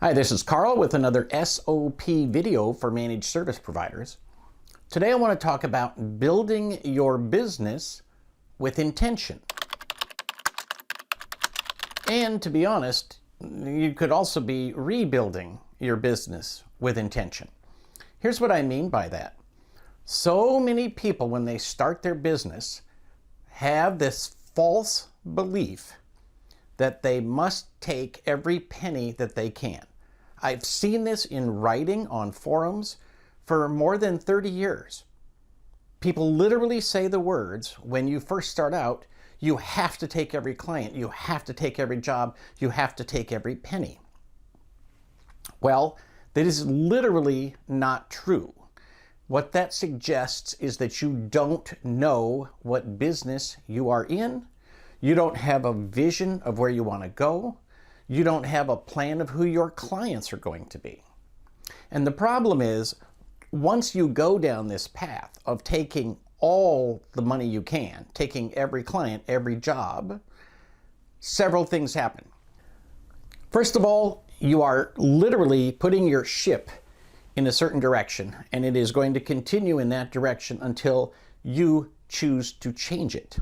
Hi, this is Carl with another SOP video for managed service providers. Today I want to talk about building your business with intention. And to be honest, you could also be rebuilding your business with intention. Here's what I mean by that. So many people, when they start their business, have this false belief that they must take every penny that they can. I've seen this in writing on forums for more than 30 years. People literally say the words, when you first start out, you have to take every client, you have to take every job, you have to take every penny. Well, that is literally not true. What that suggests is that you don't know what business you are in. You don't have a vision of where you want to go. You don't have a plan of who your clients are going to be. And the problem is, once you go down this path of taking all the money you can, taking every client, every job, several things happen. First of all, you are literally putting your ship in a certain direction, and it is going to continue in that direction until you choose to change it.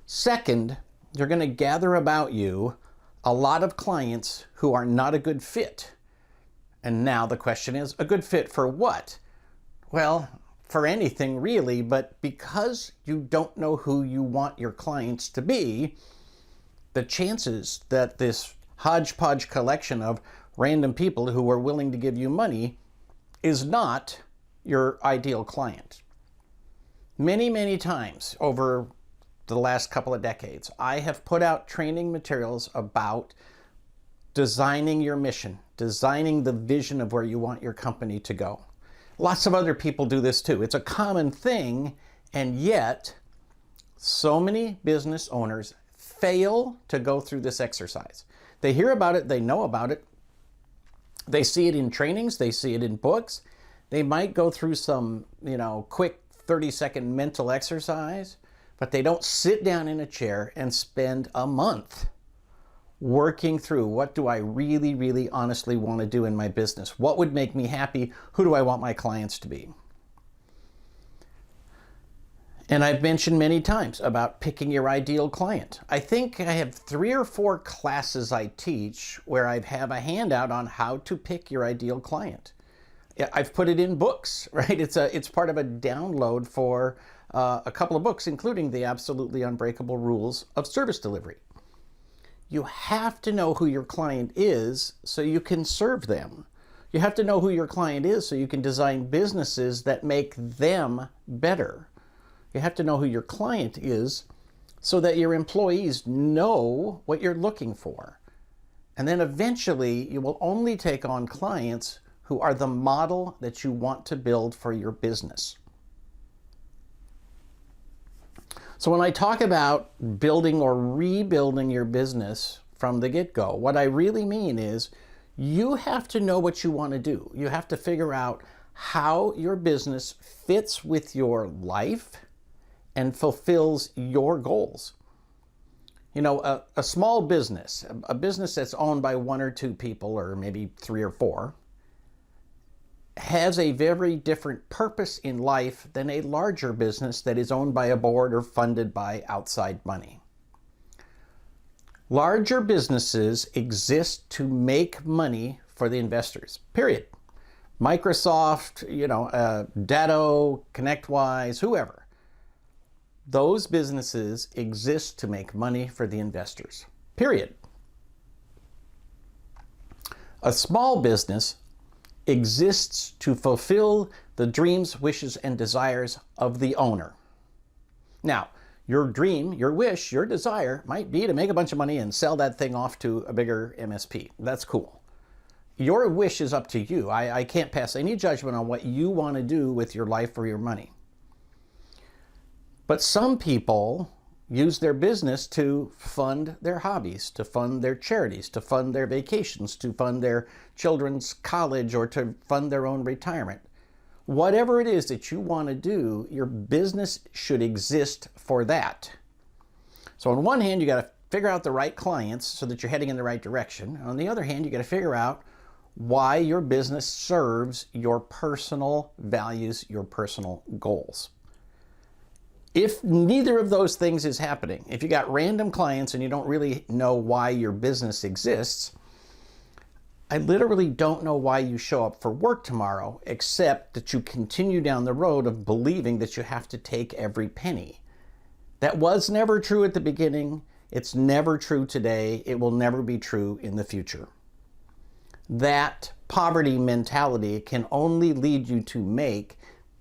Second, you're going to gather about you a lot of clients who are not a good fit. And now the question is, a good fit for what? Well, for anything really, but because you don't know who you want your clients to be, the chances that this hodgepodge collection of random people who are willing to give you money is not your ideal client. Many, many times over the last couple of decades, I have put out training materials about designing your mission, designing the vision of where you want your company to go. Lots of other people do this too. It's a common thing, and yet so many business owners fail to go through this exercise. They hear about it, they know about it, they see it in trainings, they see it in books, they might go through some, quick 30-second mental exercise, but they don't sit down in a chair and spend a month working through, what do I really, really honestly want to do in my business? What would make me happy? Who do I want my clients to be? And I've mentioned many times about picking your ideal client. I think I have 3 or 4 classes I teach where I have a handout on how to pick your ideal client. I've put it in books, right? It's part of a download for a couple of books, including the Absolutely Unbreakable Rules of Service Delivery. You have to know who your client is so you can serve them. You have to know who your client is so you can design businesses that make them better. You have to know who your client is so that your employees know what you're looking for. And then eventually you will only take on clients who are the model that you want to build for your business. So when I talk about building or rebuilding your business from the get-go, what I really mean is you have to know what you want to do. You have to figure out how your business fits with your life and fulfills your goals. A small business, a business that's owned by 1 or 2 people, or maybe 3 or 4, has a very different purpose in life than a larger business that is owned by a board or funded by outside money. Larger businesses exist to make money for the investors, period. Microsoft, Datto, ConnectWise, whoever. Those businesses exist to make money for the investors, period. A small business exists to fulfill the dreams, wishes, and desires of the owner. Now, your dream, your wish, your desire might be to make a bunch of money and sell that thing off to a bigger MSP. That's cool. Your wish is up to you. I can't pass any judgment on what you want to do with your life or your money. But some people use their business to fund their hobbies, to fund their charities, to fund their vacations, to fund their children's college, or to fund their own retirement. Whatever it is that you want to do, your business should exist for that. So on one hand, you got to figure out the right clients so that you're heading in the right direction. On the other hand, you got to figure out why your business serves your personal values, your personal goals. If neither of those things is happening, if you got random clients and you don't really know why your business exists, I literally don't know why you show up for work tomorrow, except that you continue down the road of believing that you have to take every penny. That was never true at the beginning. It's never true today. It will never be true in the future. That poverty mentality can only lead you to make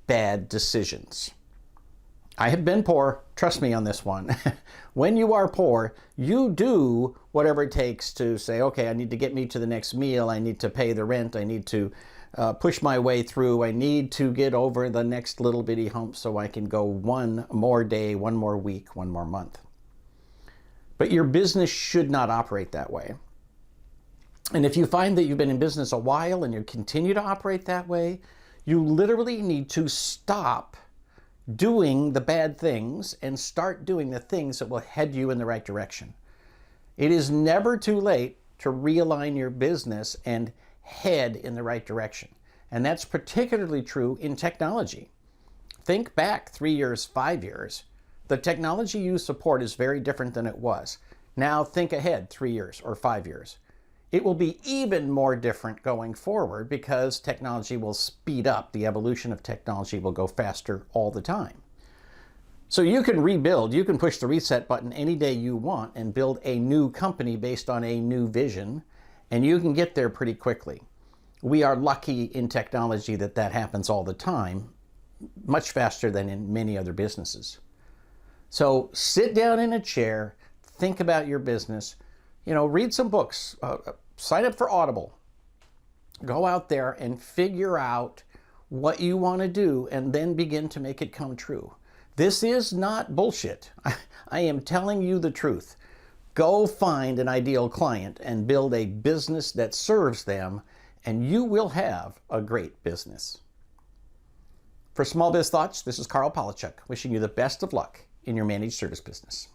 bad decisions. I have been poor, trust me on this one. When you are poor, you do whatever it takes to say, okay, I need to get me to the next meal, I need to pay the rent, I need to push my way through, I need to get over the next little bitty hump so I can go one more day, one more week, one more month. But your business should not operate that way. And if you find that you've been in business a while and you continue to operate that way, you literally need to stop doing the bad things and start doing the things that will head you in the right direction. It is never too late to realign your business and head in the right direction. And that's particularly true in technology. Think back 3 years, 5 years. The technology you support is very different than it was. Now think ahead 3 years or 5 years. It will be even more different going forward because technology will speed up. The evolution of technology will go faster all the time. So you can rebuild, you can push the reset button any day you want and build a new company based on a new vision, and you can get there pretty quickly. We are lucky in technology that that happens all the time, much faster than in many other businesses. So sit down in a chair, think about your business, read some books, sign up for Audible. Go out there and figure out what you want to do and then begin to make it come true. This is not bullshit. I am telling you the truth. Go find an ideal client and build a business that serves them, and you will have a great business. For Small Biz Thoughts, this is Carl Palachuk, wishing you the best of luck in your managed service business.